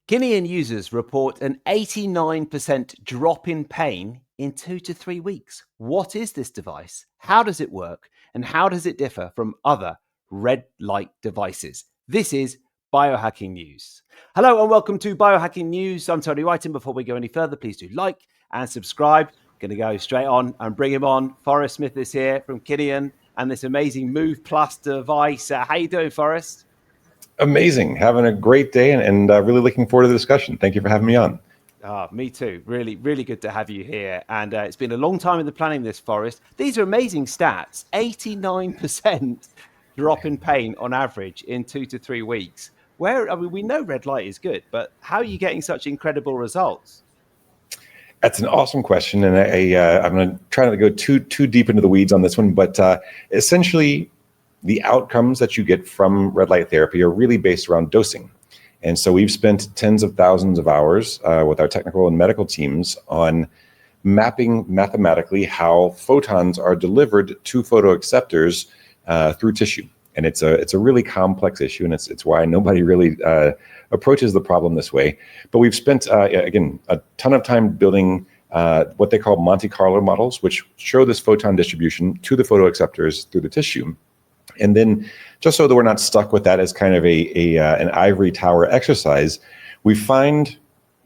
Kineon users report an 89% drop in pain in 2 to 3 weeks. What is this device? How does it work? And how does it differ from other red light devices? This is Biohacking News. Hello and welcome to Biohacking News. I'm Tony Whiting. Before we go any further, please do like and subscribe. Going to go straight on and bring him on. Forrest Smith is here from Kineon and this amazing Move Plus device. How you doing, Forrest? Amazing. Having a great day and really looking forward to the discussion. Thank you for having me on. Me too. Really, really good to have you here. And it's been a long time in the planning this, Forrest. These are amazing stats. 89% drop in pain on average in 2 to 3 weeks. We know red light is good, but how are you getting such incredible results? That's an awesome question. And I'm going to try not to go too deep into the weeds on this one, but essentially, the outcomes that you get from red light therapy are really based around dosing. And so we've spent tens of thousands of hours with our technical and medical teams on mapping mathematically how photons are delivered to photoacceptors through tissue. And it's a really complex issue, and it's why nobody really approaches the problem this way. But we've spent, again, a ton of time building what they call Monte Carlo models, which show this photon distribution to the photoacceptors through the tissue. And then just so that we're not stuck with that as kind of an ivory tower exercise, we find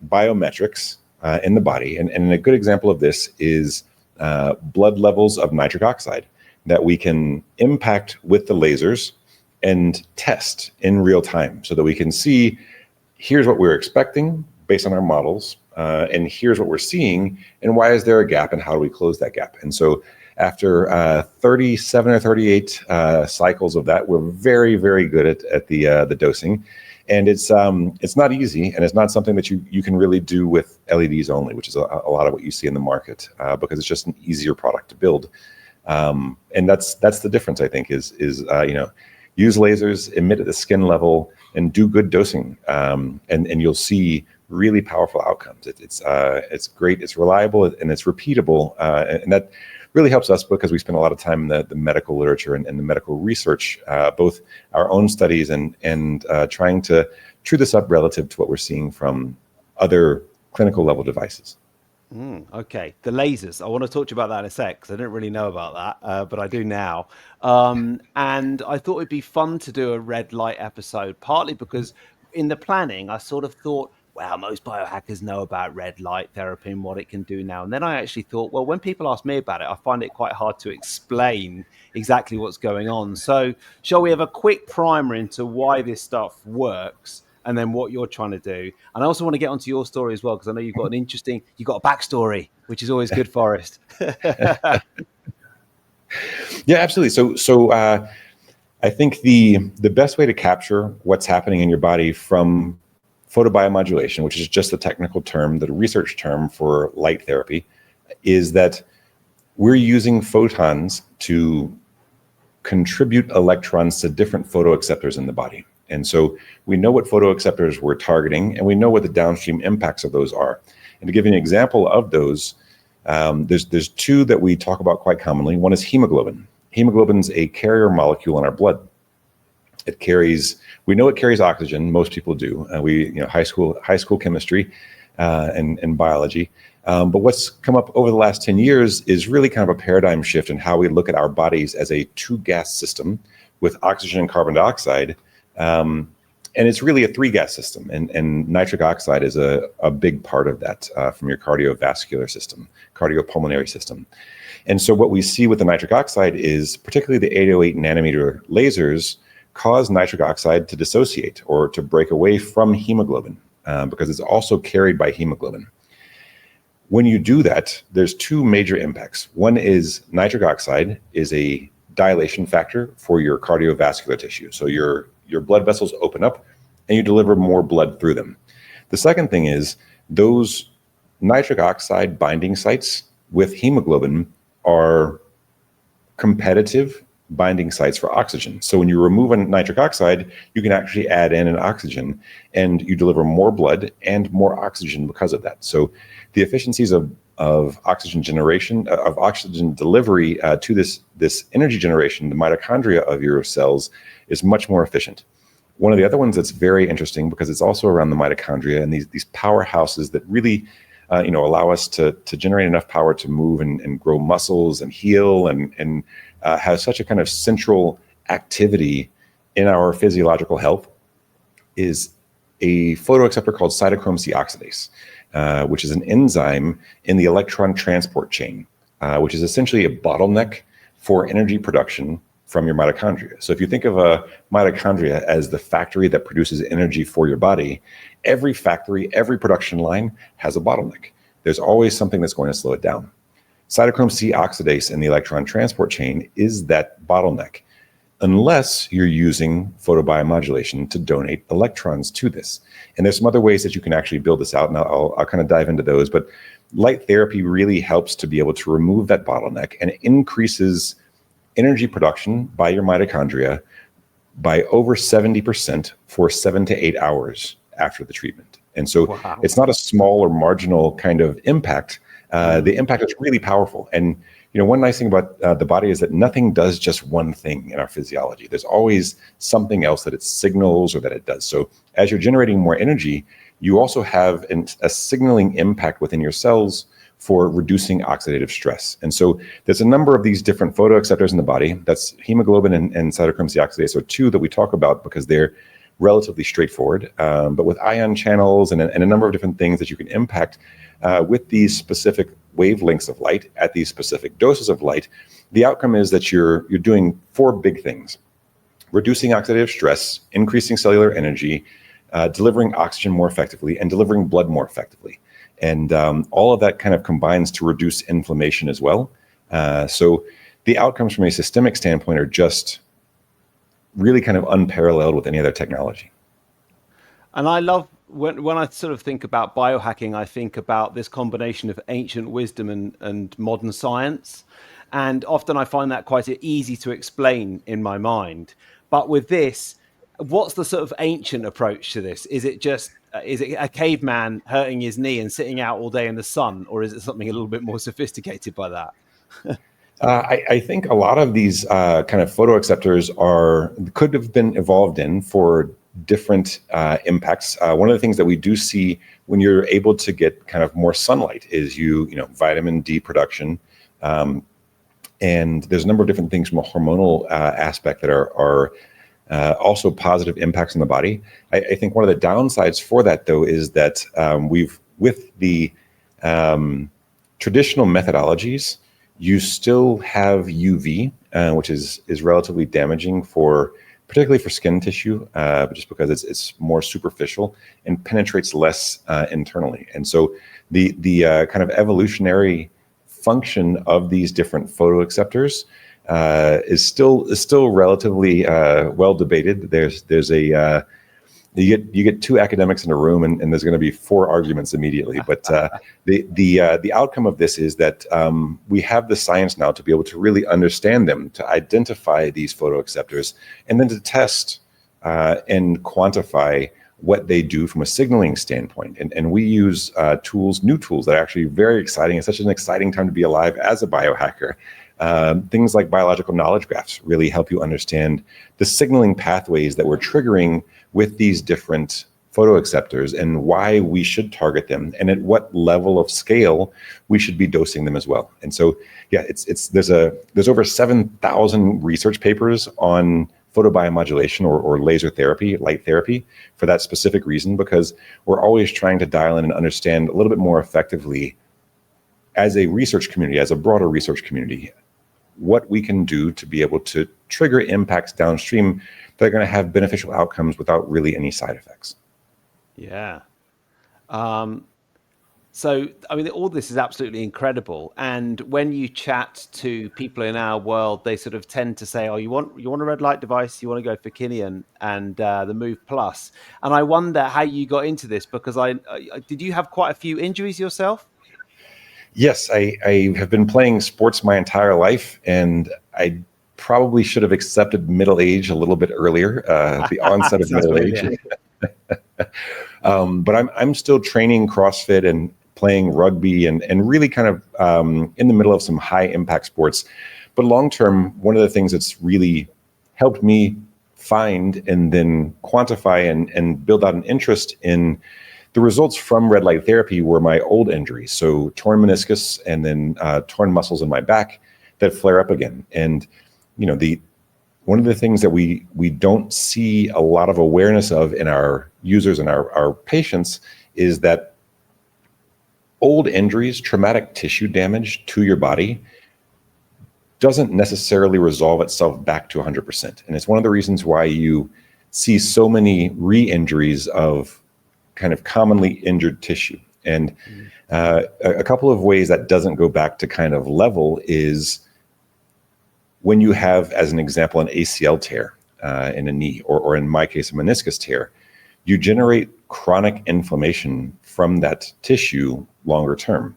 biometrics in the body. And a good example of this is blood levels of nitric oxide that we can impact with the lasers and test in real time so that we can see, here's what we're expecting based on our models, and here's what we're seeing, and why is there a gap, and how do we close that gap? And so after 37 or 38 cycles of that, we're very, very good at the dosing. And it's not easy, and it's not something that you can really do with LEDs only, which is a lot of what you see in the market, because it's just an easier product to build. And that's the difference, I think, is use lasers, emit at the skin level, and do good dosing, and you'll see really powerful outcomes. It's great, it's reliable, and it's repeatable, and that really helps us because we spend a lot of time in the medical literature and the medical research, both our own studies and trying to true this up relative to what we're seeing from other clinical level devices. Okay, the lasers. I want to talk to you about that in a sec because I didn't really know about that, but I do now. And I thought it'd be fun to do a red light episode, partly because in the planning, I sort of thought, wow, most biohackers know about red light therapy and what it can do now. And then I actually thought, well, when people ask me about it, I find it quite hard to explain exactly what's going on. So shall we have a quick primer into why this stuff works and then what you're trying to do? And I also want to get onto your story as well, because I know you've got you've got a backstory, which is always good, Forrest. Yeah, absolutely. So I think the best way to capture what's happening in your body from photobiomodulation, which is just the technical term, the research term for light therapy, is that we're using photons to contribute electrons to different photoacceptors in the body. And so we know what photoacceptors we're targeting, and we know what the downstream impacts of those are. And to give you an example of those, there's two that we talk about quite commonly. One is hemoglobin. Hemoglobin's a carrier molecule in our blood. We know it carries oxygen. Most people do. High school chemistry and biology. But what's come up over the last 10 years is really kind of a paradigm shift in how we look at our bodies as a two-gas system with oxygen and carbon dioxide. And it's really a three-gas system. And nitric oxide is a big part of that from your cardiovascular system, cardiopulmonary system. And so what we see with the nitric oxide is particularly the 808 nanometer lasers cause nitric oxide to dissociate or to break away from hemoglobin because it's also carried by hemoglobin. When you do that, there's two major impacts. One is nitric oxide is a dilation factor for your cardiovascular tissue. So your blood vessels open up and you deliver more blood through them. The second thing is those nitric oxide binding sites with hemoglobin are competitive binding sites for oxygen. So when you remove a nitric oxide, you can actually add in an oxygen and you deliver more blood and more oxygen because of that. So the efficiencies of oxygen generation, of oxygen delivery to this energy generation, the mitochondria of your cells, is much more efficient. One of the other ones that's very interesting because it's also around the mitochondria and these powerhouses that really allow us to generate enough power to move and grow muscles and heal and have such a kind of central activity in our physiological health is a photoacceptor called cytochrome C oxidase, which is an enzyme in the electron transport chain, which is essentially a bottleneck for energy production from your mitochondria. So if you think of a mitochondria as the factory that produces energy for your body, every factory, every production line has a bottleneck. There's always something that's going to slow it down. Cytochrome C oxidase in the electron transport chain is that bottleneck, unless you're using photobiomodulation to donate electrons to this. And there's some other ways that you can actually build this out, and I'll kind of dive into those. But light therapy really helps to be able to remove that bottleneck and increases energy production by your mitochondria by over 70% for 7 to 8 hours after the treatment. And so It's not a small or marginal kind of impact. The impact is really powerful. And one nice thing about the body is that nothing does just one thing in our physiology. There's always something else that it signals or that it does. So as you're generating more energy, you also have a signaling impact within your cells for reducing oxidative stress. And so there's a number of these different photoacceptors in the body. That's hemoglobin and cytochrome C oxidase are two that we talk about because they're relatively straightforward. But with ion channels and a number of different things that you can impact with these specific wavelengths of light at these specific doses of light, the outcome is that you're doing 4 big things: reducing oxidative stress, increasing cellular energy, delivering oxygen more effectively, and delivering blood more effectively. And all of that kind of combines to reduce inflammation as well. So the outcomes from a systemic standpoint are just really kind of unparalleled with any other technology. And I love when I sort of think about biohacking, I think about this combination of ancient wisdom and modern science. And often I find that quite easy to explain in my mind. But with this, what's the sort of ancient approach to this? Is it a caveman hurting his knee and sitting out all day in the sun, or is it something a little bit more sophisticated by that? I think a lot of these kind of photoacceptors could have been evolved in for different impacts. One of the things that we do see when you're able to get kind of more sunlight is vitamin D production. And there's a number of different things from a hormonal aspect that are also positive impacts on the body. I think one of the downsides for that, though, is that with the traditional methodologies, you still have UV, which is relatively damaging particularly for skin tissue, just because it's more superficial and penetrates less internally. And so the kind of evolutionary function of these different photoacceptors is still relatively well debated. There's you get 2 academics in a room and there's going to be 4 arguments immediately. But the outcome of this is that we have the science now to be able to really understand them, to identify these photoacceptors, and then to test and quantify what they do from a signaling standpoint. And we use new tools that are actually very exciting. It's such an exciting time to be alive as a biohacker. Things like biological knowledge graphs really help you understand the signaling pathways that we're triggering with these different photoacceptors and why we should target them and at what level of scale we should be dosing them as well. And so, yeah, there's over 7,000 research papers on photobiomodulation or laser therapy, light therapy, for that specific reason, because we're always trying to dial in and understand a little bit more effectively as a research community, as a broader research community, what we can do to be able to trigger impacts downstream that are going to have beneficial outcomes without really any side effects. Yeah. So, I mean, all this is absolutely incredible. And when you chat to people in our world, they sort of tend to say, "Oh, you want a red light device? You want to go for Kineon and the Move Plus." And I wonder how you got into this, because did you have quite a few injuries yourself? Yes, I have been playing sports my entire life, and I probably should have accepted middle age a little bit earlier, the onset of middle age. But I'm still training CrossFit and playing rugby and really kind of in the middle of some high impact sports. But long term, one of the things that's really helped me find and then quantify and build out an interest in the results from red light therapy were my old injuries. So torn meniscus and then torn muscles in my back that flare up again. And, one of the things that we don't see a lot of awareness of in our users and our patients is that old injuries, traumatic tissue damage to your body doesn't necessarily resolve itself back to 100%. And it's one of the reasons why you see so many re-injuries of kind of commonly injured tissue. And a couple of ways that doesn't go back to kind of level is when you have, as an example, an ACL tear in a knee, or in my case, a meniscus tear, you generate chronic inflammation from that tissue longer term.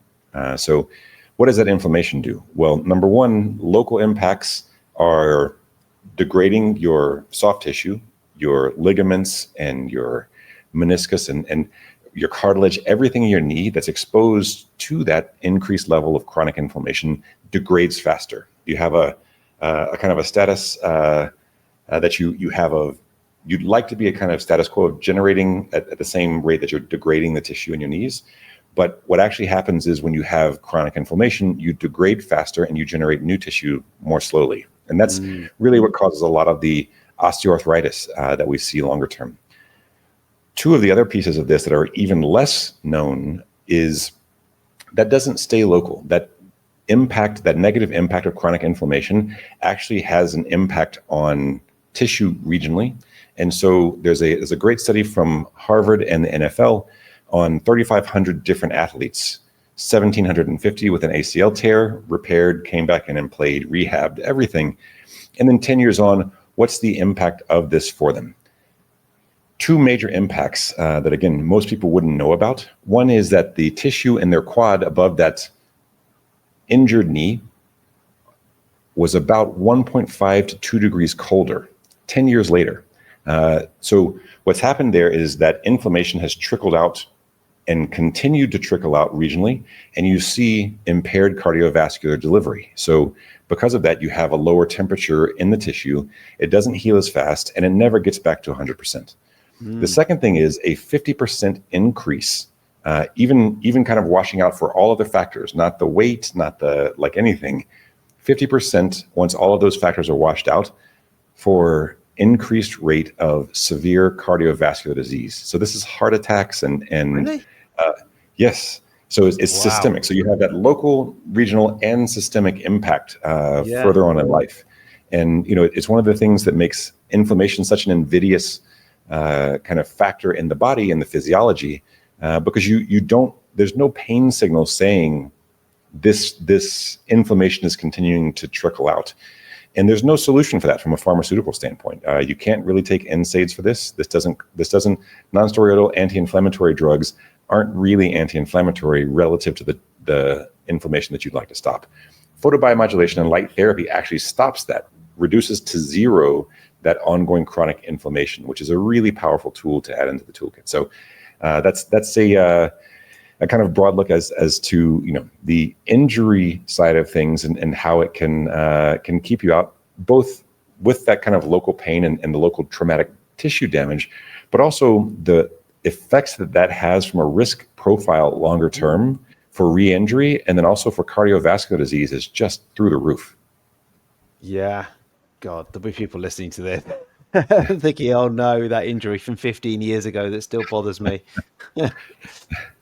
So what does that inflammation do? Well, number one, local impacts are degrading your soft tissue, your ligaments and your meniscus and your cartilage, everything in your knee that's exposed to that increased level of chronic inflammation degrades faster. You have a kind of a status that you have of, you'd like to be a kind of status quo of generating at the same rate that you're degrading the tissue in your knees. But what actually happens is when you have chronic inflammation, you degrade faster and you generate new tissue more slowly. And that's really what causes a lot of the osteoarthritis that we see longer term. Two of the other pieces of this that are even less known is that doesn't stay local. That negative impact of chronic inflammation actually has an impact on tissue regionally. And so there's a great study from Harvard and the NFL on 3,500 different athletes, 1,750 with an ACL tear, repaired, came back in and played, rehabbed, everything. And then 10 years on, what's the impact of this for them? Two major impacts that, again, most people wouldn't know about. One is that the tissue in their quad above that injured knee was about 1.5 to 2 degrees colder 10 years later. So what's happened there is that inflammation has trickled out and continued to trickle out regionally, and you see impaired cardiovascular delivery. So because of that, you have a lower temperature in the tissue, it doesn't heal as fast, and it never gets back to 100%. The second thing is a 50% increase, even kind of washing out for all other factors, not the weight, not the anything, 50% once all of those factors are washed out for increased rate of severe cardiovascular disease. So this is heart attacks and Really? Yes. So it's Wow. systemic. So you have that local, regional, and systemic impact further on in life. And it's one of the things that makes inflammation such an invidious kind of factor in the body and the physiology, because you don't. There's no pain signal saying this inflammation is continuing to trickle out. And there's no solution for that from a pharmaceutical standpoint. You can't really take NSAIDs for this. This doesn't non-steroidal anti-inflammatory drugs aren't really anti-inflammatory relative to the inflammation that you'd like to stop. Photobiomodulation and light therapy actually stops that, reduces to zero that ongoing chronic inflammation, which is a really powerful tool to add into the toolkit. So that's a kind of broad look as to the injury side of things and how it can keep you out, both with that kind of local pain and the local traumatic tissue damage, but also the effects that has from a risk profile longer term for re-injury, and then also for cardiovascular disease is just through the roof. Yeah. God, there'll be people listening to this thinking, oh no, that injury from 15 years ago that still bothers me.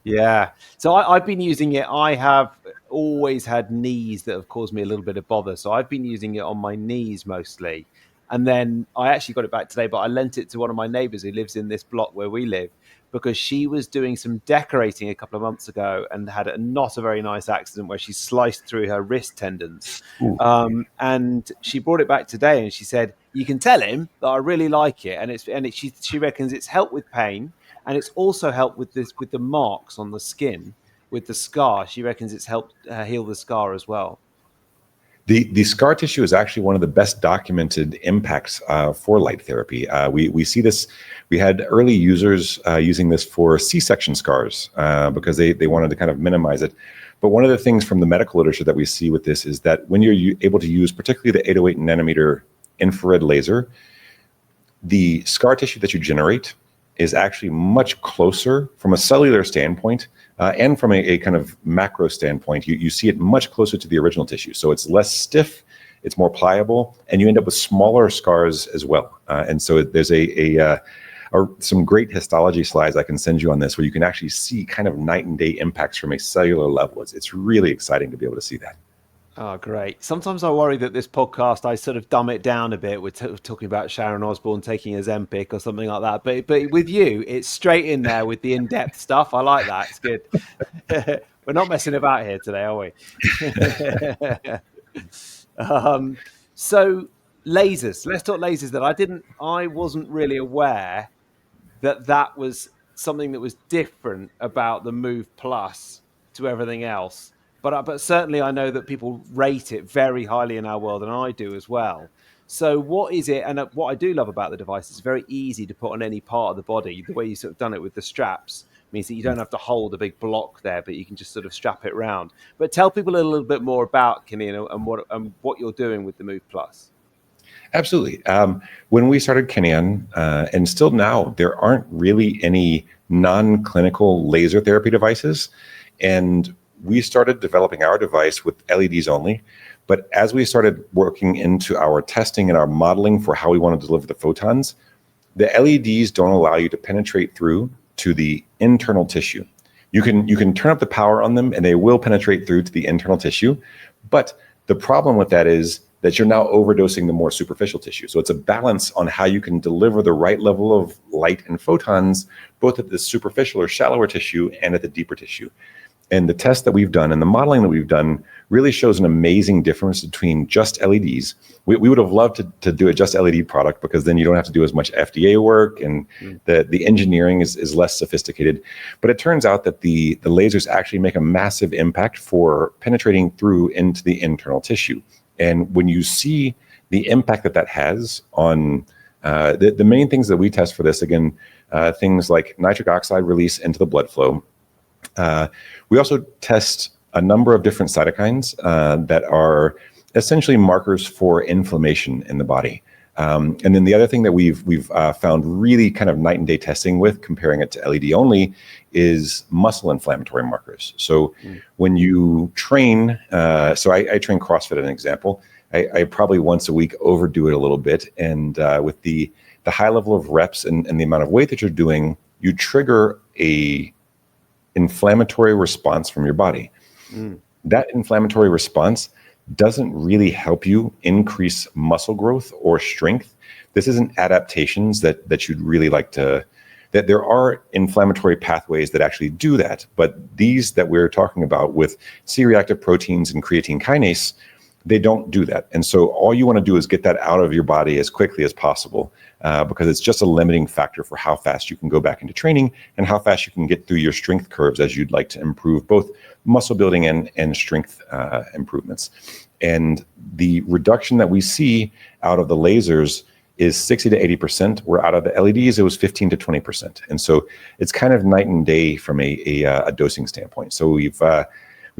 Yeah. So I've been using it. I have always had knees that have caused me a little bit of bother. So I've been using it on my knees mostly. And then I actually got it back today, but I lent it to one of my neighbors who lives in this block where we live, because she was doing some decorating a couple of months ago and had not a very nice accident where she sliced through her wrist tendons. And she brought it back today and she said, you can tell him that I really like it. And she reckons it's helped with pain. And it's also helped with the marks on the skin, with the scar. She reckons it's helped heal the scar as well. The scar tissue is actually one of the best documented impacts for light therapy. We see this. We had early users using this for C-section scars because they wanted to kind of minimize it. But one of the things from the medical literature that we see with this is that when you're able to use particularly the 808 nanometer infrared laser, the scar tissue that you generate is actually much closer from a cellular standpoint and from a kind of macro standpoint. You see it much closer to the original tissue. So it's less stiff, it's more pliable, and you end up with smaller scars as well. And so there's some great histology slides I can send you on this where you can actually see kind of night and day impacts from a cellular level. It's really exciting to be able to see that. Oh, great. Sometimes I worry that this podcast, I sort of dumb it down a bit. We're talking about Sharon Osbourne taking a Ozempic or something like that. But with you, it's straight in there with the in-depth stuff. I like that. It's good. We're not messing about here today, are we? So lasers. Let's talk lasers. I wasn't really aware that was something that was different about the Move Plus to everything else. But certainly I know that people rate it very highly in our world, and I do as well. So what is it? And what I do love about the device is it's very easy to put on any part of the body. The way you sort of done it with the straps means that you don't have to hold a big block there, but you can just sort of strap it around. But tell people a little bit more about Kineon and what you're doing with the Move Plus. Absolutely. When we started Kineon, and still now, there aren't really any non-clinical laser therapy devices. And we started developing our device with LEDs only. But as we started working into our testing and our modeling for how we want to deliver the photons, the LEDs don't allow you to penetrate through to the internal tissue. You can turn up the power on them and they will penetrate through to the internal tissue. But the problem with that is that you're now overdosing the more superficial tissue. So it's a balance on how you can deliver the right level of light and photons, both at the superficial or shallower tissue and at the deeper tissue. And the test that we've done and the modeling that we've done really shows an amazing difference between just LEDs. We would have loved to do a just LED product because then you don't have to do as much FDA work and the engineering is less sophisticated. But it turns out that the lasers actually make a massive impact for penetrating through into the internal tissue. And when you see the impact that has on the main things that we test for this, again, things like nitric oxide release into the blood flow. We also test a number of different cytokines that are essentially markers for inflammation in the body. And then the other thing that we've found really kind of night and day testing with, comparing it to LED only, is muscle inflammatory markers. So when you train, so I train CrossFit as an example. I probably once a week overdo it a little bit. And with the high level of reps and the amount of weight that you're doing, you trigger a inflammatory response from your body. That inflammatory response doesn't really help you increase muscle growth or strength. This isn't adaptations that you'd really like to, that there are inflammatory pathways that actually do that. But these that we're talking about with C-reactive proteins and creatine kinase, they don't do that. And so all you want to do is get that out of your body as quickly as possible because it's just a limiting factor for how fast you can go back into training and how fast you can get through your strength curves as you'd like to improve both muscle building and strength improvements. And the reduction that we see out of the lasers is 60 to 80%, where out of the LEDs, it was 15 to 20%. And so it's kind of night and day from a dosing standpoint. So we've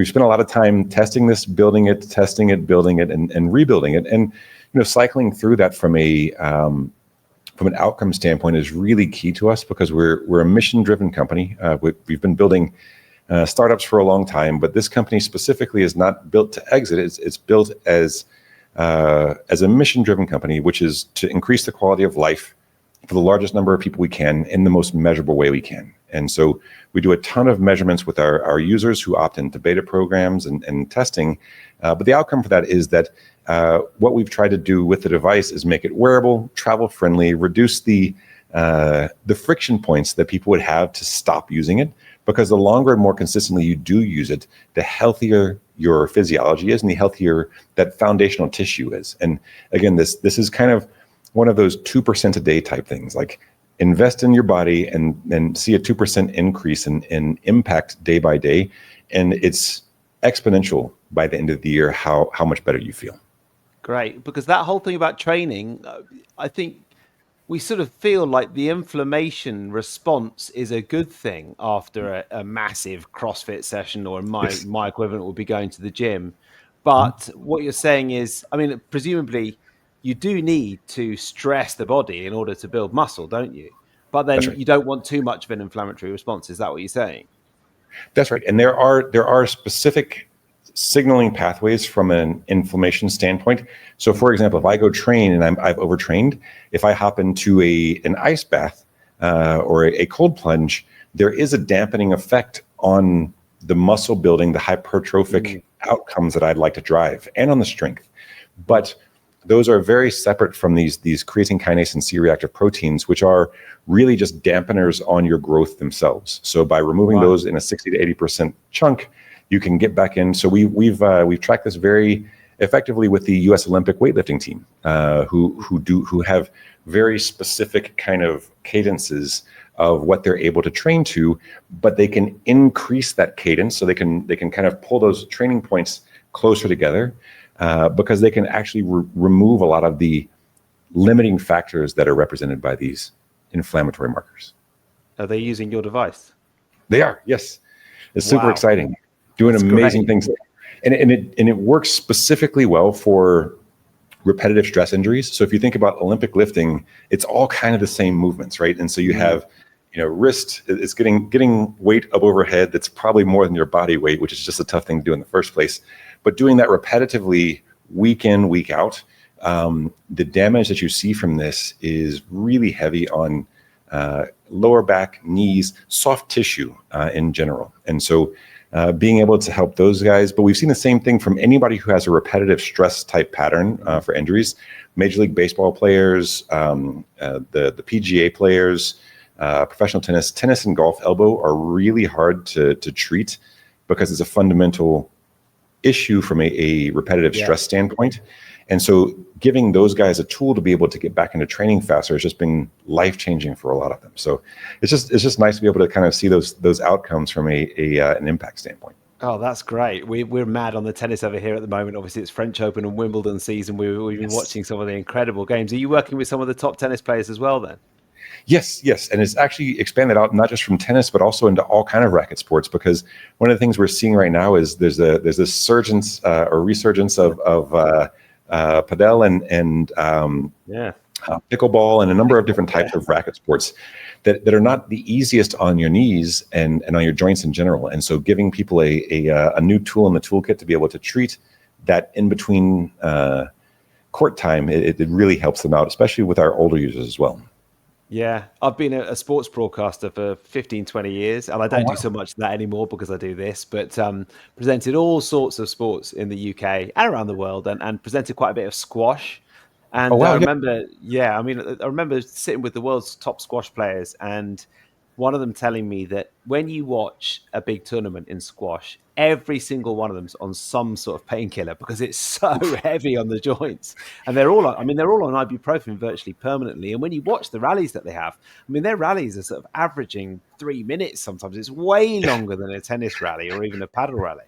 spent a lot of time testing this, building it, testing it, building it, and rebuilding it. And cycling through that from an outcome standpoint is really key to us because we're a mission-driven company. We've been building startups for a long time, but this company specifically is not built to exit. It's built as a mission-driven company, which is to increase the quality of life for the largest number of people we can in the most measurable way we can. And so we do a ton of measurements with our users who opt into beta programs and testing. But the outcome for that is that what we've tried to do with the device is make it wearable, travel friendly, reduce the friction points that people would have to stop using it. Because the longer and more consistently you do use it, the healthier your physiology is and the healthier that foundational tissue is. And again, this is kind of one of those 2% a day type things, like invest in your body and see a 2% increase in impact day by day. And it's exponential by the end of the year, how much better you feel. Great. Because that whole thing about training, I think we sort of feel like the inflammation response is a good thing after a massive CrossFit session, or my equivalent would be going to the gym. But what you're saying is, I mean, presumably you do need to stress the body in order to build muscle, don't you? But That's then right. you don't want too much of an inflammatory response. Is that what you're saying? That's right. And there are specific signaling pathways from an inflammation standpoint. So, for example, if I go train and I've overtrained, if I hop into an ice bath or a cold plunge, there is a dampening effect on the muscle building, the hypertrophic outcomes that I'd like to drive, and on the strength. But those are very separate from these creatine kinase and C-reactive proteins, which are really just dampeners on your growth themselves. So by removing those in a 60 to 80% chunk, you can get back in. So we've tracked this very effectively with the U.S. Olympic weightlifting team, who have very specific kind of cadences of what they're able to train to, but they can increase that cadence, so they can kind of pull those training points closer together. Because they can actually remove a lot of the limiting factors that are represented by these inflammatory markers. Are they using your device? They are, yes. It's super exciting, doing That's amazing great. things, and it works specifically well for repetitive stress injuries. So if you think about Olympic lifting, it's all kind of the same movements, right? And so you have, wrist is getting weight up overhead that's probably more than your body weight, which is just a tough thing to do in the first place. But doing that repetitively, week in, week out, the damage that you see from this is really heavy on lower back, knees, soft tissue in general. And so being able to help those guys, but we've seen the same thing from anybody who has a repetitive stress type pattern for injuries. Major League Baseball players, the PGA players, professional tennis and golf elbow are really hard to treat because it's a fundamental issue from a repetitive stress standpoint. And so giving those guys a tool to be able to get back into training faster has just been life-changing for a lot of them. So it's just nice to be able to kind of see those outcomes from an impact standpoint. Oh, that's great. We're mad on the tennis over here at the moment. Obviously, it's French Open and Wimbledon season. We've been watching some of the incredible games. Are you working with some of the top tennis players as well then? Yes. And it's actually expanded out not just from tennis, but also into all kind of racket sports, because one of the things we're seeing right now is there's this resurgence of padel and pickleball and a number of different types of racket sports that are not the easiest on your knees and on your joints in general. And so giving people a new tool in the toolkit to be able to treat that in between court time, it really helps them out, especially with our older users as well. Yeah, I've been a sports broadcaster for 15, 20 years, and I don't do so much of that anymore because I do this, but presented all sorts of sports in the UK and around the world, and presented quite a bit of squash. And I remember sitting with the world's top squash players, and one of them telling me that when you watch a big tournament in squash, every single one of them's on some sort of painkiller because it's so heavy on the joints. And they're all on ibuprofen virtually permanently. And when you watch the rallies that they have, their rallies are sort of averaging 3 minutes sometimes. It's way longer than a tennis rally or even a paddle rally.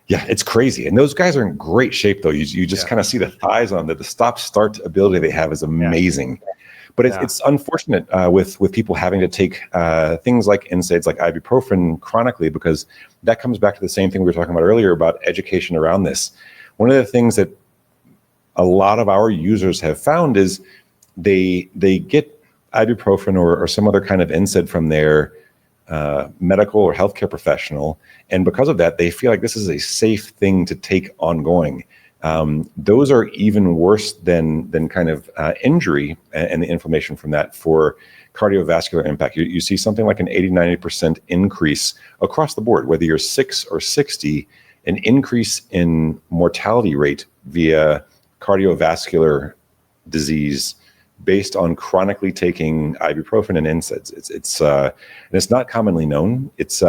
Yeah, it's crazy. And those guys are in great shape, though. You just kind of see the thighs on them. The stop-start ability they have is amazing. Yeah. But it's unfortunate with people having to take things like NSAIDs, like ibuprofen, chronically, because that comes back to the same thing we were talking about earlier about education around this. One of the things that a lot of our users have found is they get ibuprofen or some other kind of NSAID from their medical or healthcare professional, and because of that, they feel like this is a safe thing to take ongoing. Those are even worse than kind of injury and the inflammation from that for cardiovascular impact. You see something like an 80-90% increase across the board, whether you're 6 or 60, an increase in mortality rate via cardiovascular disease based on chronically taking ibuprofen and NSAIDs. And it's not commonly known. It's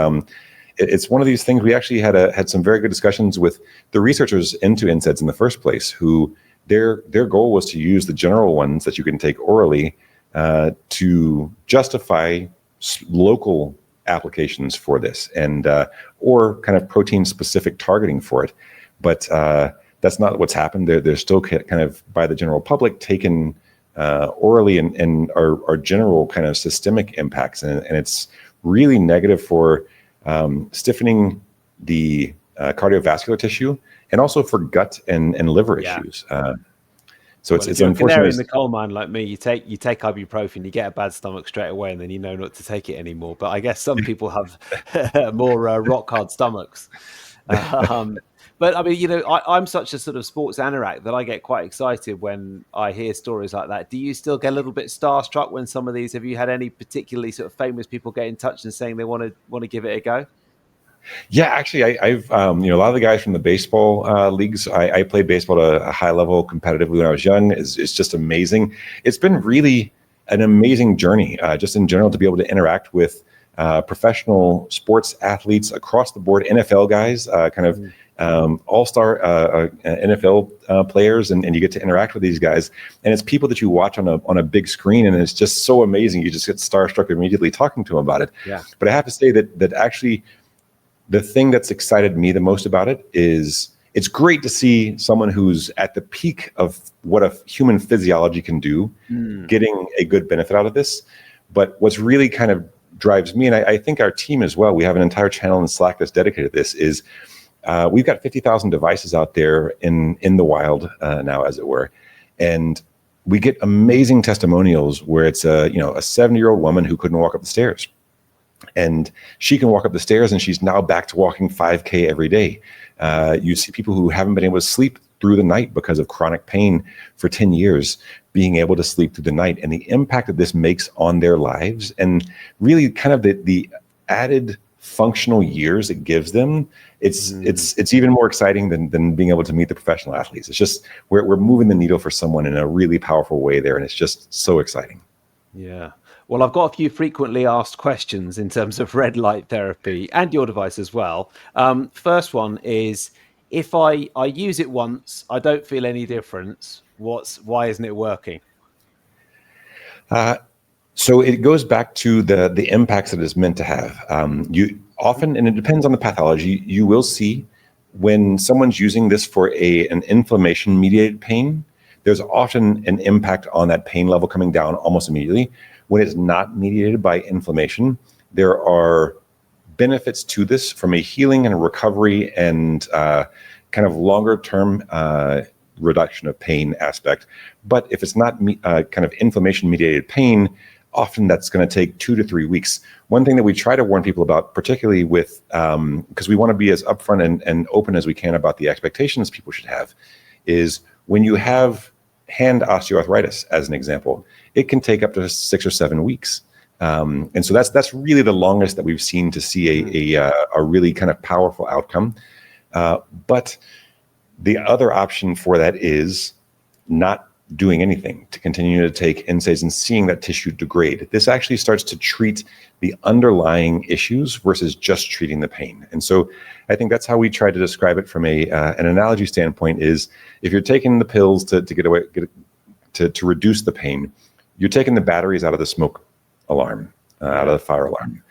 one of these things. We actually had some very good discussions with the researchers into NSAIDs in the first place, who their goal was to use the general ones that you can take orally to justify local applications for this, and or kind of protein specific targeting for it. But that's not what's happened. They're still kind of by the general public taken orally and are general kind of systemic impacts, and it's really negative for stiffening the cardiovascular tissue, and also for gut and liver issues. So Well, if it's you're a canary unfortunately. in the coal mine like me, you take ibuprofen, you get a bad stomach straight away, and then you know not to take it anymore. But I guess some people have more rock hard stomachs. Um, but I mean, I'm such a sort of sports anorak that I get quite excited when I hear stories like that. Do you still get a little bit starstruck when some of these? Have you had any particularly sort of famous people get in touch and saying they want to give it a go? Yeah, actually, I've a lot of the guys from the baseball leagues. I played baseball at a high level competitively when I was young. It's just amazing. It's been really an amazing journey, just in general, to be able to interact with professional sports athletes across the board, NFL guys, kind of all-star NFL players, and you get to interact with these guys. And it's people that you watch on a big screen, and it's just so amazing. You just get starstruck immediately talking to them about it. Yeah. But I have to say that actually, the thing that's excited me the most about it is it's great to see someone who's at the peak of what a human physiology can do, getting a good benefit out of this. But what's really kind of drives me, and I think our team as well, we have an entire channel in Slack that's dedicated to this, is we've got 50,000 devices out there in the wild now, as it were. And we get amazing testimonials where it's a 70-year-old woman who couldn't walk up the stairs. And she can walk up the stairs, and she's now back to walking 5K every day. You see people who haven't been able to sleep through the night because of chronic pain for 10 years, being able to sleep through the night, and the impact that this makes on their lives, and really kind of the added functional years it gives them. It's even more exciting than being able to meet the professional athletes. It's just we're moving the needle for someone in a really powerful way there, and it's just so exciting. Yeah. Well, I've got a few frequently asked questions in terms of red light therapy and your device as well. First one is, if I use it once, I don't feel any difference. Why isn't it working? So it goes back to the impacts that it's meant to have. You often, and it depends on the pathology, you will see when someone's using this for an inflammation mediated pain, there's often an impact on that pain level coming down almost immediately. When it's not mediated by inflammation, there are benefits to this from a healing and a recovery and kind of longer term reduction of pain aspect. But if it's not kind of inflammation mediated pain, often that's going to take 2 to 3 weeks. One thing that we try to warn people about, particularly with, because we want to be as upfront and open as we can about the expectations people should have, is when you have hand osteoarthritis, as an example, it can take up to 6 or 7 weeks. And so that's really the longest that we've seen to see a really kind of powerful outcome. But the other option for that is not doing anything, to continue to take NSAIDs and seeing that tissue degrade. This actually starts to treat the underlying issues versus just treating the pain. And so I think that's how we try to describe it from an analogy standpoint, is if you're taking the pills to reduce the pain, you're taking the batteries out of the smoke alarm, out of the fire alarm.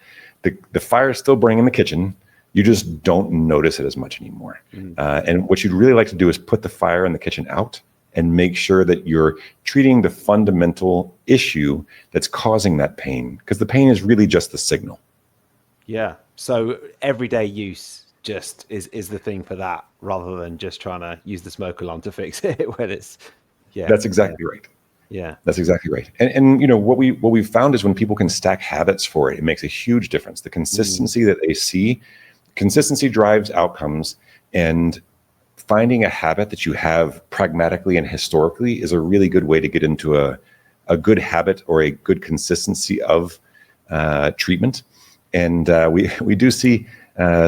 The fire is still burning in the kitchen. You just don't notice it as much anymore. And what you'd really like to do is put the fire in the kitchen out and make sure that you're treating the fundamental issue that's causing that pain, because the pain is really just the signal. Yeah. So everyday use just is the thing for that, rather than just trying to use the smoke alarm to fix it when it's, yeah. That's exactly right. Yeah. That's exactly right. And what we've found is when people can stack habits for it, it makes a huge difference. The consistency that they see, consistency drives outcomes, and finding a habit that you have pragmatically and historically is a really good way to get into a good habit or a good consistency of treatment. And we do see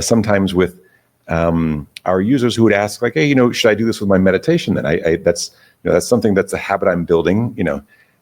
sometimes with our users who would ask, like, hey, should I do this with my meditation? Then that's something that's a habit I'm building.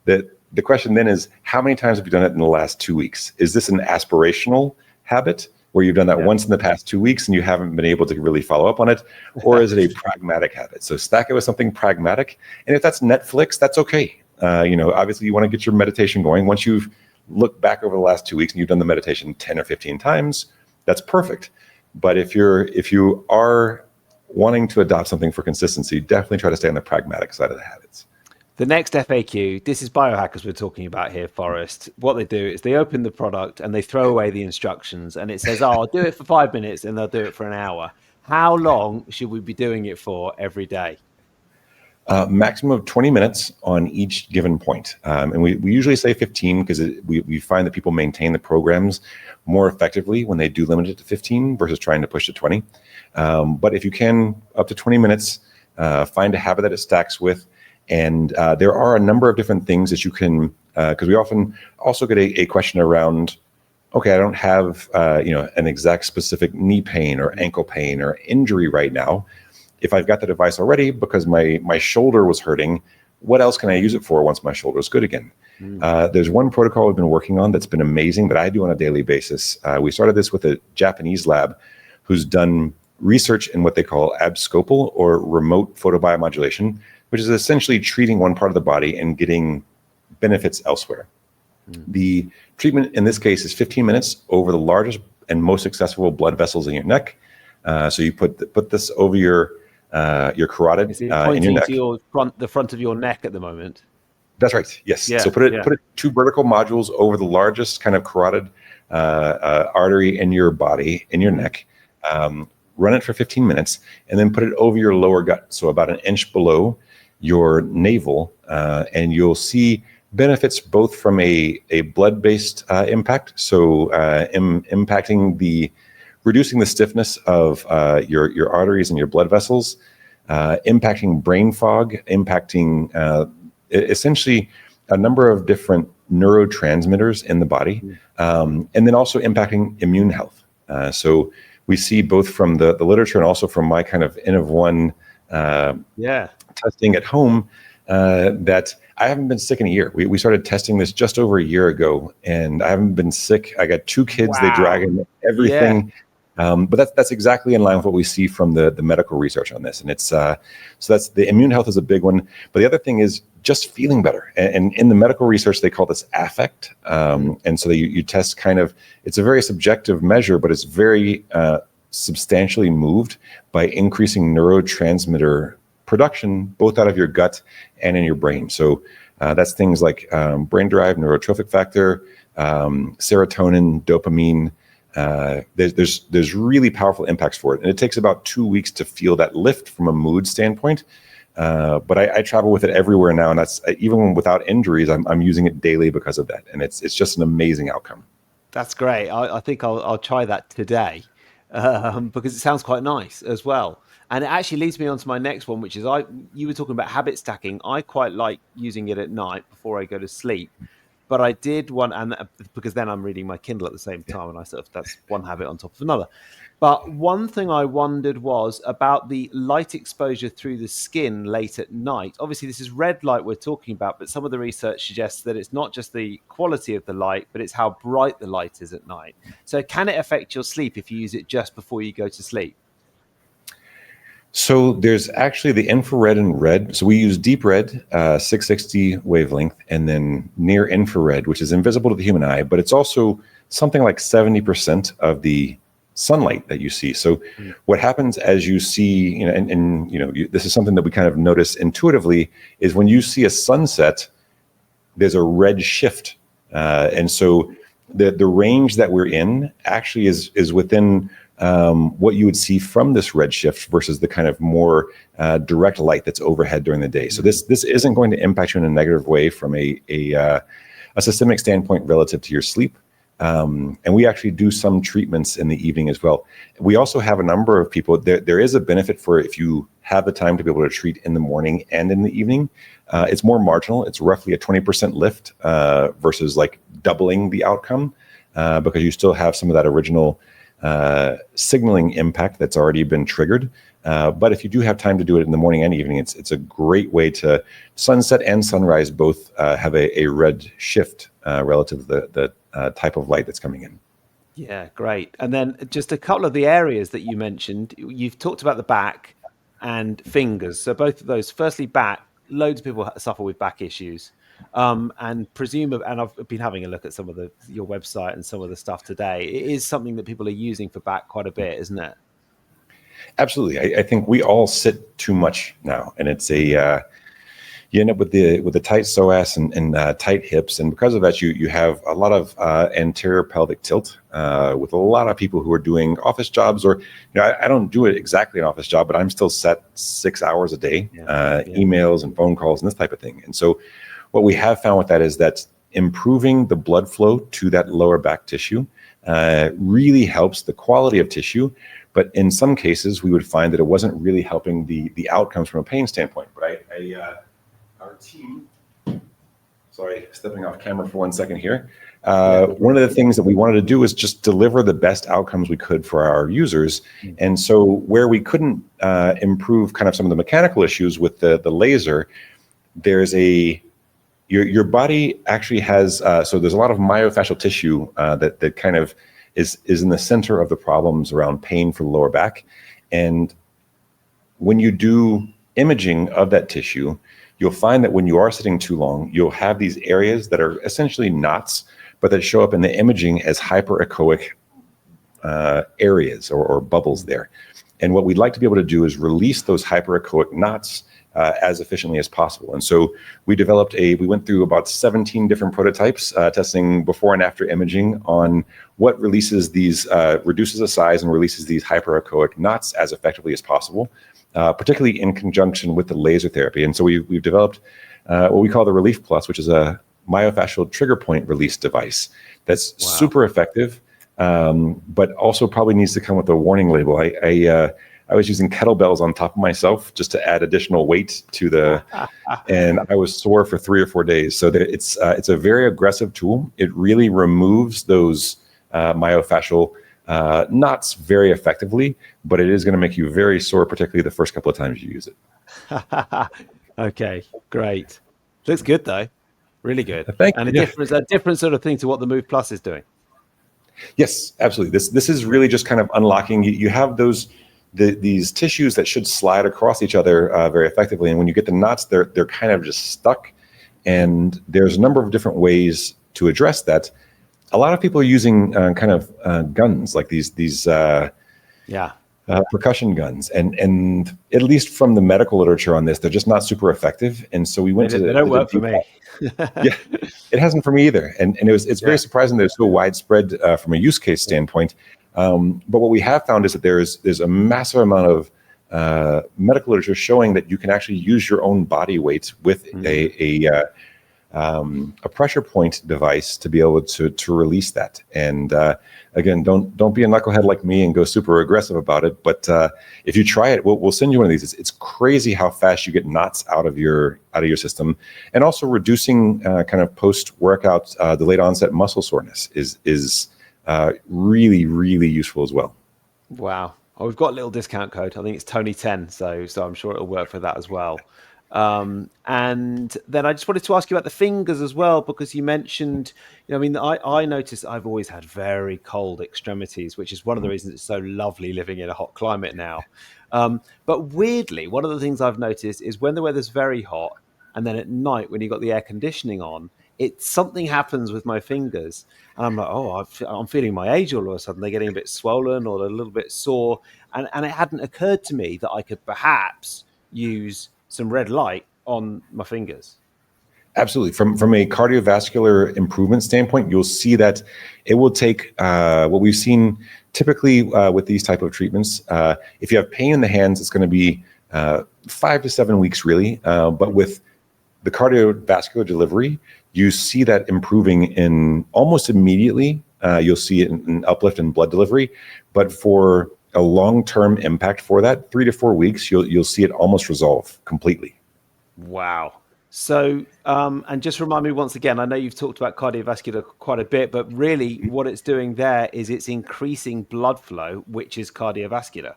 The question then is, how many times have you done it in the last 2 weeks? Is this an aspirational habit where you've done that once in the past 2 weeks and you haven't been able to really follow up on it? Or is it a pragmatic habit? So stack it with something pragmatic. And if that's Netflix, that's okay. Obviously you want to get your meditation going. Once you've looked back over the last 2 weeks and you've done the meditation 10 or 15 times, that's perfect. But if you are wanting to adopt something for consistency, definitely try to stay on the pragmatic side of the habits. The next FAQ, this is biohackers we're talking about here, Forrest. What they do is they open the product and they throw away the instructions, and it says, oh, I'll do it for 5 minutes, and they'll do it for an hour. How long should we be doing it for every day? Maximum of 20 minutes on each given point. And we usually say 15 because we find that people maintain the programs more effectively when they do limit it to 15 versus trying to push to 20. But if you can, up to 20 minutes, find a habit that it stacks with. And there are a number of different things that you can, because we often also get a question around, okay, I don't have an exact specific knee pain or ankle pain or injury right now. If I've got the device already because my shoulder was hurting, what else can I use it for once my shoulder is good again? There's one protocol we've been working on that's been amazing that I do on a daily basis. We started this with a Japanese lab who's done research in what they call abscopal or remote photobiomodulation, which is essentially treating one part of the body and getting benefits elsewhere. The treatment in this case is 15 minutes over the largest and most accessible blood vessels in your neck. So you put this over your carotid Is it in your neck. to the front of your neck at the moment? That's right. Yes. Yeah, so put it 2 vertical modules over the largest kind of carotid artery in your body, in your neck. Run it for 15 minutes, and then put it over your lower gut, so about an inch below your navel, and you'll see benefits both from a blood-based impact, so impacting reducing the stiffness of your arteries and your blood vessels, impacting brain fog, impacting essentially a number of different neurotransmitters in the body, and then also impacting immune health. So we see both from the literature and also from my kind of N of 1 testing at home that I haven't been sick in a year. We started testing this just over a year ago, and I haven't been sick. I got 2 kids. Wow. They drag in everything. But that's exactly in line with what we see from the medical research on this. And it's so that's the immune health is a big one. But the other thing is just feeling better. And in the medical research, they call this affect. And so you test kind of, it's a very subjective measure, but it's very substantially moved by increasing neurotransmitter production, both out of your gut and in your brain. So that's things like brain-derived neurotrophic factor, serotonin, dopamine. There's really powerful impacts for it, and it takes about 2 weeks to feel that lift from a mood standpoint. But I travel with it everywhere now, and that's even without injuries. I'm using it daily because of that, and it's just an amazing outcome. That's great. I think I'll try that today because it sounds quite nice as well. And it actually leads me on to my next one, which is you were talking about habit stacking. I quite like using it at night before I go to sleep. But I did one, and because then I'm reading my Kindle at the same time, and that's one habit on top of another. But one thing I wondered was about the light exposure through the skin late at night. Obviously, this is red light we're talking about, but some of the research suggests that it's not just the quality of the light, but it's how bright the light is at night. So can it affect your sleep if you use it just before you go to sleep? So there's actually the infrared and red. So we use deep red, 660 wavelength, and then near infrared, which is invisible to the human eye, but it's also something like 70% of the sunlight that you see. So what happens as you see, this is something that we kind of notice intuitively, is when you see a sunset, there's a red shift. And so the range that we're in actually is within what you would see from this red shift versus the kind of more direct light that's overhead during the day. So this isn't going to impact you in a negative way from a systemic standpoint relative to your sleep. And we actually do some treatments in the evening as well. We also have a number of people, there is a benefit for if you have the time to be able to treat in the morning and in the evening. It's more marginal. It's roughly a 20% lift versus like doubling the outcome because you still have some of that original signaling impact that's already been triggered. But if you do have time to do it in the morning and evening, it's a great way to sunset and sunrise both have a red shift relative to the type of light that's coming in. Yeah, great. And then just a couple of the areas that you mentioned, you've talked about the back and fingers. So both of those, firstly, back, loads of people suffer with back issues. And presumably, and I've been having a look at some of your website and some of the stuff today. It is something that people are using for back quite a bit, isn't it? Absolutely. I think we all sit too much now, and it's you end up with the tight psoas and tight hips, and because of that, you have a lot of anterior pelvic tilt with a lot of people who are doing office jobs, or I don't do it exactly an office job, but I'm still set 6 hours a day, emails and phone calls and this type of thing. And so what we have found with that is that improving the blood flow to that lower back tissue really helps the quality of tissue. But in some cases, we would find that it wasn't really helping the outcomes from a pain standpoint. But our team, sorry, stepping off camera for 1 second here. One of the things that we wanted to do is just deliver the best outcomes we could for our users. And so where we couldn't improve kind of some of the mechanical issues with the laser, there's your body actually has, so there's a lot of myofascial tissue that kind of is in the center of the problems around pain for the lower back. And when you do imaging of that tissue, you'll find that when you are sitting too long, you'll have these areas that are essentially knots, but that show up in the imaging as hyperechoic areas or bubbles there. And what we'd like to be able to do is release those hyperechoic knots as efficiently as possible. And so we went through about 17 different prototypes, testing before and after imaging on what reduces the size and releases these hyperechoic knots as effectively as possible, particularly in conjunction with the laser therapy. And so we've developed what we call the Relief Plus, which is a myofascial trigger point release device that's super effective, but also probably needs to come with a warning label. I was using kettlebells on top of myself just to add additional weight to and I was sore for 3 or 4 days. So it's a very aggressive tool. It really removes those myofascial knots very effectively, but it is going to make you very sore, particularly the first couple of times you use it. Okay, great. Looks good though. Really good. Thank and you. a different sort of thing to what the Move Plus is doing. Yes, absolutely. This is really just kind of unlocking. You have these tissues that should slide across each other very effectively, and when you get the knots, they're kind of just stuck. And there's a number of different ways to address that. A lot of people are using kind of guns, like these percussion guns, and at least from the medical literature on this, they're just not super effective. And so we went they don't work for me. Yeah, it hasn't for me either. And it's very surprising that it's so widespread from a use case standpoint. But what we have found is that there's a massive amount of medical literature showing that you can actually use your own body weight with a pressure point device to be able to release that. And again, don't be a knucklehead like me and go super aggressive about it. But if you try it, we'll send you one of these. It's crazy how fast you get knots out of your system, and also reducing kind of post-workout delayed onset muscle soreness is really, really useful as well. Wow. Oh, we've got a little discount code. I think it's Tony10. So I'm sure it'll work for that as well. And then I just wanted to ask you about the fingers as well, because you mentioned, I noticed I've always had very cold extremities, which is one of the reasons it's so lovely living in a hot climate now. But weirdly, one of the things I've noticed is when the weather's very hot, and then at night when you've got the air conditioning on, something happens with my fingers, and I'm like, I'm feeling my age all of a sudden. They're getting a bit swollen or a little bit sore, and it hadn't occurred to me that I could perhaps use some red light on my fingers. Absolutely. From a cardiovascular improvement standpoint, you'll see that it will take what we've seen typically with these type of treatments. If you have pain in the hands, it's going to be 5 to 7 weeks, really. But with the cardiovascular delivery, you see that improving in almost immediately. You'll see it in uplift in blood delivery, but for a long-term impact for that, 3 to 4 weeks, you'll see it almost resolve completely. Wow. So, and just remind me once again, I know you've talked about cardiovascular quite a bit, but really what it's doing there is it's increasing blood flow, which is cardiovascular.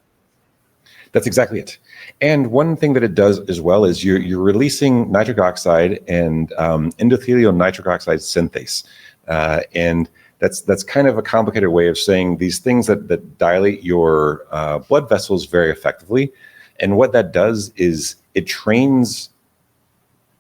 That's exactly it. And one thing that it does as well is you're releasing nitric oxide and endothelial nitric oxide synthase. And that's kind of a complicated way of saying these things that dilate your blood vessels very effectively. And what that does is it trains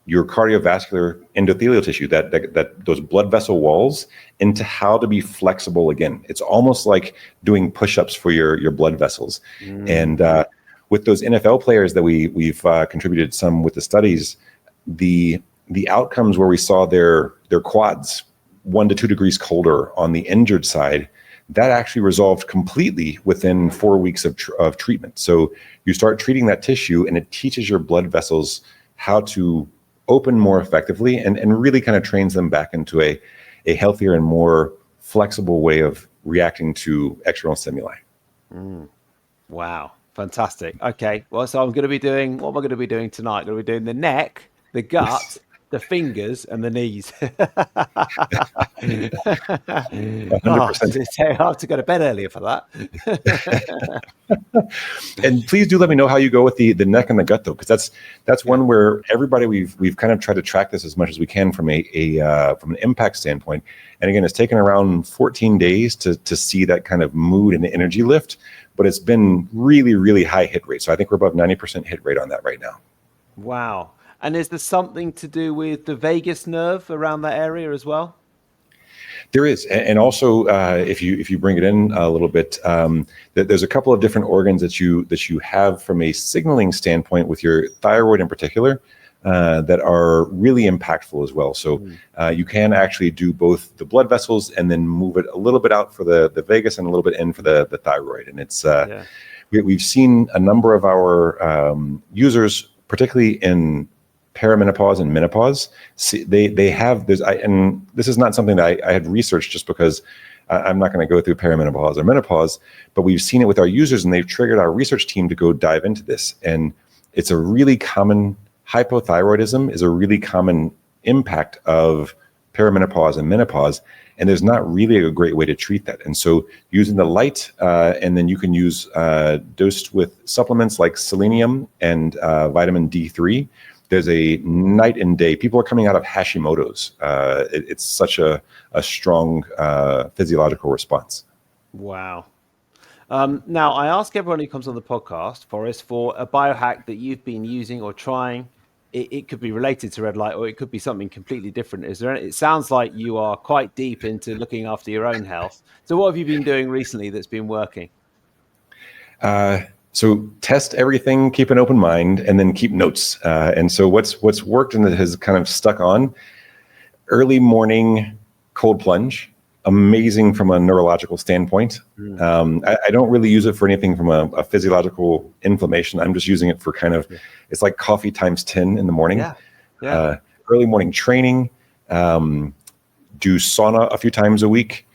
your cardiovascular endothelial tissue, that those blood vessel walls, into how to be flexible again. It's almost like doing push-ups for your blood vessels. And with those NFL players that we've contributed some with the studies, the outcomes where we saw their quads 1 to 2 degrees colder on the injured side, that actually resolved completely within 4 weeks of treatment. So you start treating that tissue, and it teaches your blood vessels how to open more effectively, and really kind of trains them back into a healthier and more flexible way of reacting to external stimuli. Wow, fantastic. Okay, well, so I'm going to be doing, what am I going to be doing tonight? I'm going to be doing the neck, the gut, the fingers, and the knees. 100%. I have to go to bed earlier for that. And please do let me know how you go with the neck and the gut, though, because that's one where everybody we've kind of tried to track this as much as we can from from an impact standpoint. And again, it's taken around 14 days to see that kind of mood and energy lift, but it's been really, really high hit rate. So I think we're above 90% hit rate on that right now. Wow. And is there something to do with the vagus nerve around that area as well? There is, and also if you bring it in a little bit, there's a couple of different organs that you have from a signaling standpoint with your thyroid in particular that are really impactful as well. So you can actually do both the blood vessels and then move it a little bit out for the vagus and a little bit in for the thyroid. And it's we've seen a number of our users, particularly in perimenopause and menopause, they have this, and this is not something that I had researched just because I'm not going to go through perimenopause or menopause, but we've seen it with our users, and they've triggered our research team to go dive into this. And it's a really common, hypothyroidism is a really common impact of perimenopause and menopause, and there's not really a great way to treat that. And so using the light, and then you can use dosed with supplements like selenium and vitamin D3. There's a night and day. People are coming out of Hashimoto's. It's such a strong physiological response. Wow. Now, I ask everyone who comes on the podcast, Forrest, for a biohack that you've been using or trying. It could be related to red light, or it could be something completely different. Is there? It sounds like you are quite deep into looking after your own health. So what have you been doing recently that's been working? So test everything, keep an open mind, and then keep notes. And so what's worked and that has kind of stuck on, early morning cold plunge, amazing from a neurological standpoint. I don't really use it for anything from a physiological inflammation. I'm just using it for kind of, it's like coffee times 10 in the morning. Early morning training, do sauna a few times a week.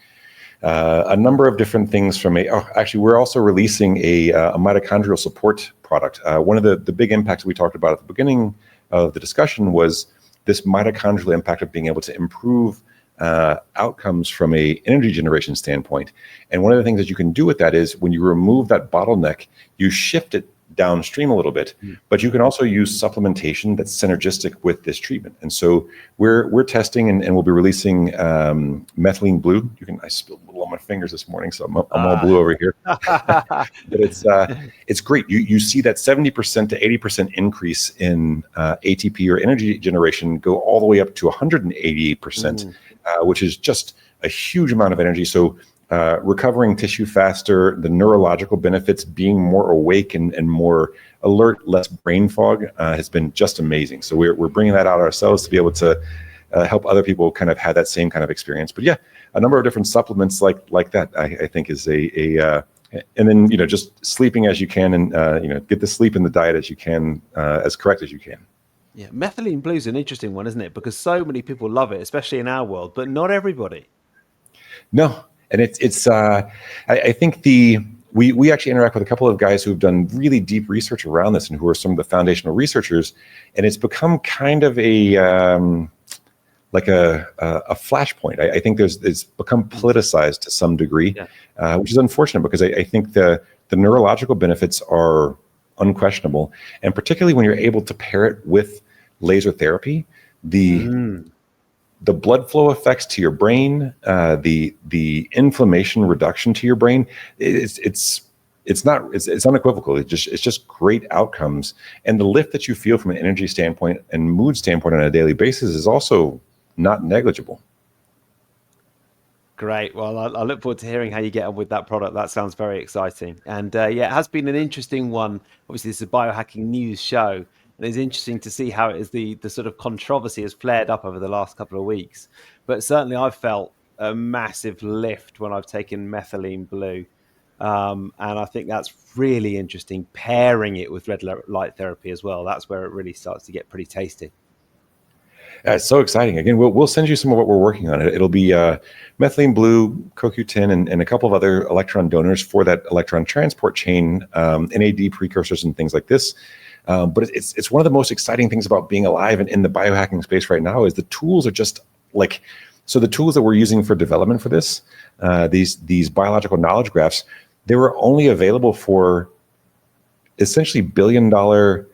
A number of different things from actually, we're also releasing a mitochondrial support product. One of the big impacts we talked about at the beginning of the discussion was this mitochondrial impact of being able to improve outcomes from a energy generation standpoint. And one of the things that you can do with that is when you remove that bottleneck, you shift it downstream a little bit, but you can also use supplementation that's synergistic with this treatment. And so we're testing and we'll be releasing methylene blue. I spilled a little on my fingers this morning, so I'm all blue over here. But it's great. You see that 70% to 80% increase in ATP or energy generation go all the way up to 180%, which is just a huge amount of energy. So recovering tissue faster, the neurological benefits, being more awake and more alert, less brain fog has been just amazing. So we're bringing that out ourselves to be able to help other people kind of have that same kind of experience. But yeah, a number of different supplements like that, I think is and then, just sleeping as you can and, get the sleep and the diet as you can, as correct as you can. Yeah, methylene blue is an interesting one, isn't it? Because so many people love it, especially in our world, but not everybody. No. And it's I think we actually interact with a couple of guys who have done really deep research around this and who are some of the foundational researchers, and it's become kind of a like a flashpoint. I think it's become politicized to some degree, which is unfortunate because I think the neurological benefits are unquestionable, and particularly when you're able to pair it with laser therapy, the blood flow effects to your brain, the inflammation reduction to your brain, it's unequivocal. It's just great outcomes, and the lift that you feel from an energy standpoint and mood standpoint on a daily basis is also not negligible. Great. Well, I look forward to hearing how you get on with that product. That sounds very exciting. And it has been an interesting one. Obviously, this is a biohacking news show. And it's interesting to see how it is the sort of controversy has flared up over the last couple of weeks. But certainly I've felt a massive lift when I've taken methylene blue. And I think that's really interesting, pairing it with red light therapy as well. That's where it really starts to get pretty tasty. It's so exciting. Again, we'll send you some of what we're working on. It'll be methylene blue, CoQ10, and a couple of other electron donors for that electron transport chain, NAD precursors and things like this. But it's one of the most exciting things about being alive and in the biohacking space right now is the tools are just like, so the tools that we're using for development for this, these biological knowledge graphs, they were only available for essentially billion-dollar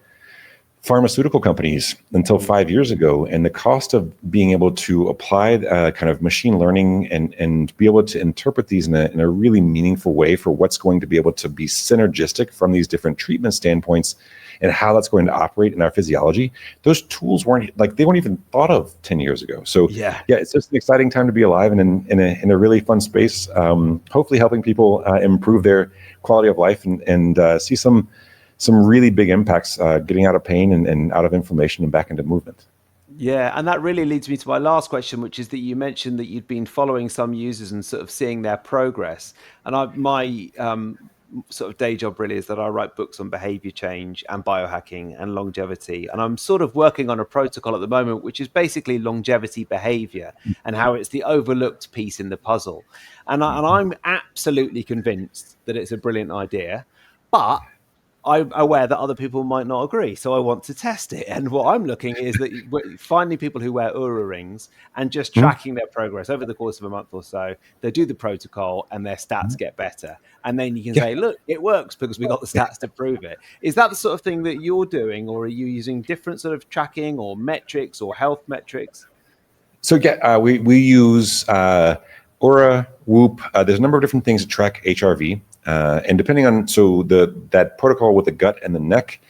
pharmaceutical companies until 5 years ago. And the cost of being able to apply kind of machine learning and be able to interpret these in a really meaningful way for what's going to be able to be synergistic from these different treatment standpoints and how that's going to operate in our physiology, those tools weren't even thought of 10 years ago. So yeah, it's just an exciting time to be alive and in a really fun space, hopefully helping people improve their quality of life and see some really big impacts getting out of pain and out of inflammation and back into movement. Yeah, and that really leads me to my last question, which is that you mentioned that you'd been following some users and sort of seeing their progress. And my sort of day job really is that I write books on behavior change and biohacking and longevity. And I'm sort of working on a protocol at the moment, which is basically longevity behavior and how it's the overlooked piece in the puzzle. And I'm absolutely convinced that it's a brilliant idea, but I'm aware that other people might not agree, so I want to test it. And what I'm looking at is that finding people who wear Oura rings and just tracking their progress over the course of a month or so. They do the protocol and their stats get better. And then you can say, look, it works because we got the stats to prove it. Is that the sort of thing that you're doing, or are you using different sort of tracking or metrics or health metrics? So we use Oura, Whoop. There's a number of different things to track HRV. And depending on, so that protocol with the gut and the neck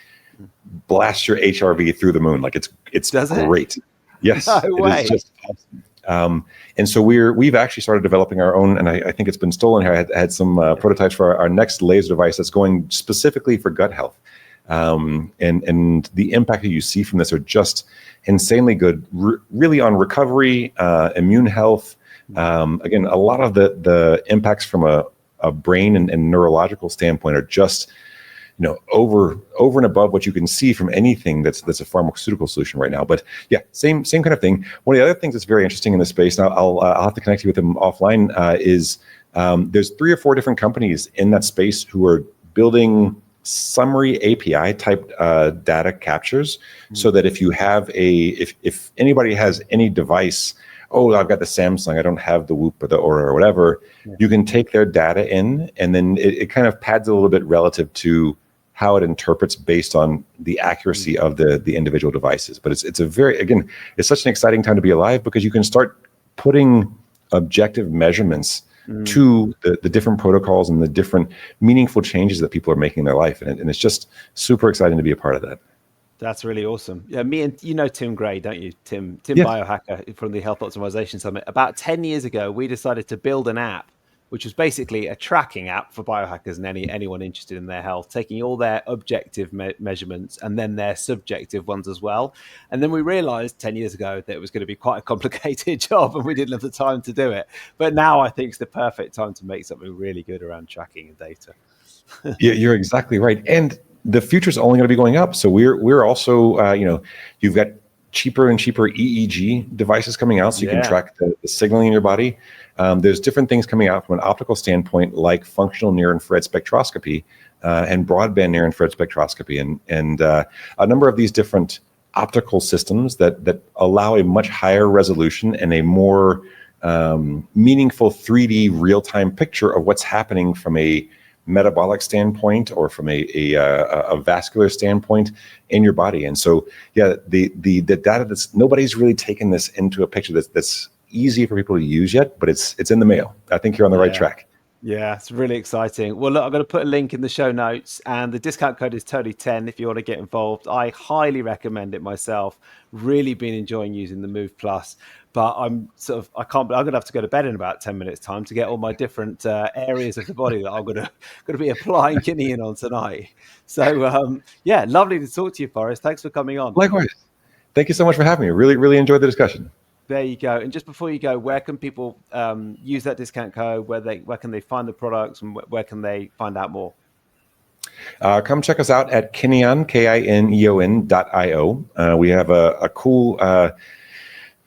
blasts your HRV through the moon. Like it's great. Yes, no way. It is just awesome. And so we've actually started developing our own, and I think it's been stolen here. I had some prototypes for our next laser device that's going specifically for gut health. And the impact that you see from this are just insanely good, really on recovery, immune health. Again, a lot of the impacts from a brain and neurological standpoint are just, over and above what you can see from anything that's a pharmaceutical solution right now. But yeah, same kind of thing. One of the other things that's very interesting in this space, and I'll have to connect you with them offline, is there's 3 or 4 different companies in that space who are building summary API type data captures, so that if you have if anybody has any device, I've got the Samsung, I don't have the Whoop or the Oura or whatever, you can take their data in, and then it kind of pads a little bit relative to how it interprets based on the accuracy of the individual devices. But it's such an exciting time to be alive, because you can start putting objective measurements to the different protocols and the different meaningful changes that people are making in their life. And it's just super exciting to be a part of that. That's really awesome. Yeah, me and Tim Gray, don't you? Tim Yes. Biohacker from the Health Optimization Summit. About 10 years ago, we decided to build an app, which was basically a tracking app for biohackers and anyone interested in their health, taking all their objective measurements and then their subjective ones as well. And then we realized 10 years ago that it was going to be quite a complicated job and we didn't have the time to do it. But now I think it's the perfect time to make something really good around tracking and data. Yeah, you're exactly right. And the future is only going to be going up. So we're also, you've got cheaper and cheaper EEG devices coming out, so you can track the signaling in your body. There's different things coming out from an optical standpoint, like functional near-infrared spectroscopy and broadband near-infrared spectroscopy, and a number of these different optical systems that allow a much higher resolution and a more meaningful 3D real-time picture of what's happening from a metabolic standpoint or from a vascular standpoint in your body. And so, the data nobody's really taken this into a picture that's easy for people to use yet, but it's in the mail. I think you're on the right track. Yeah, it's really exciting. Well, look, I'm going to put a link in the show notes, and the discount code is Tony10 if you want to get involved. I highly recommend it myself. Really been enjoying using the Move Plus, but I can't, I'm going to have to go to bed in about 10 minutes time to get all my different areas of the body that I'm going to be applying Kineon on tonight. So, yeah, lovely to talk to you, Forrest. Thanks for coming on. Likewise. Thank you so much for having me. Really, really enjoyed the discussion. There you go. And just before you go, where can people use that discount code? Where can they find the products, and where can they find out more? Come check us out at Kineon, Kineon.io. We have a cool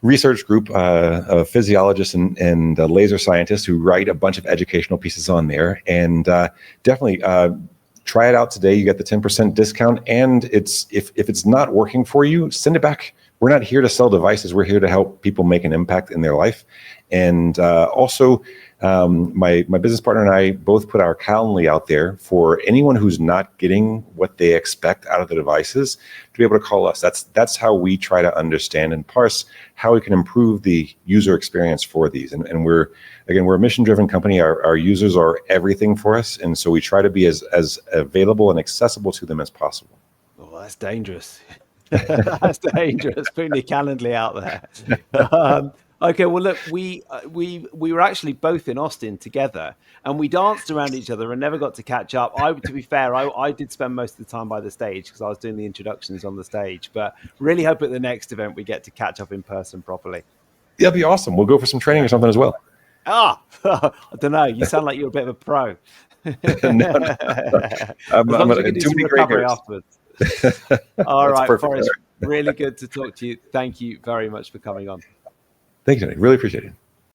research group of physiologists and laser scientists who write a bunch of educational pieces on there. And definitely try it out today. You get the 10% discount. And if it's not working for you, send it back. We're not here to sell devices. We're here to help people make an impact in their life. And also, my business partner and I both put our Calendly out there for anyone who's not getting what they expect out of the devices to be able to call us. That's how we try to understand and parse how we can improve the user experience for these. And we're a mission-driven company. Our users are everything for us, and so we try to be as available and accessible to them as possible. Oh, that's dangerous. That's dangerous, putting your Calendly out there. Okay, well, look, we were actually both in Austin together, and we danced around each other and never got to catch up. To be fair, I did spend most of the time by the stage because I was doing the introductions on the stage. But really hope at the next event we get to catch up in person properly. That'd be awesome. We'll go for some training or something as well. I don't know. You sound like you're a bit of a pro. No. I'm going to do some recovery hairs. afterwards. All right, perfect. Forrest, really good to talk to you. Thank you very much for coming on. Thank you, Tony. Really appreciate it.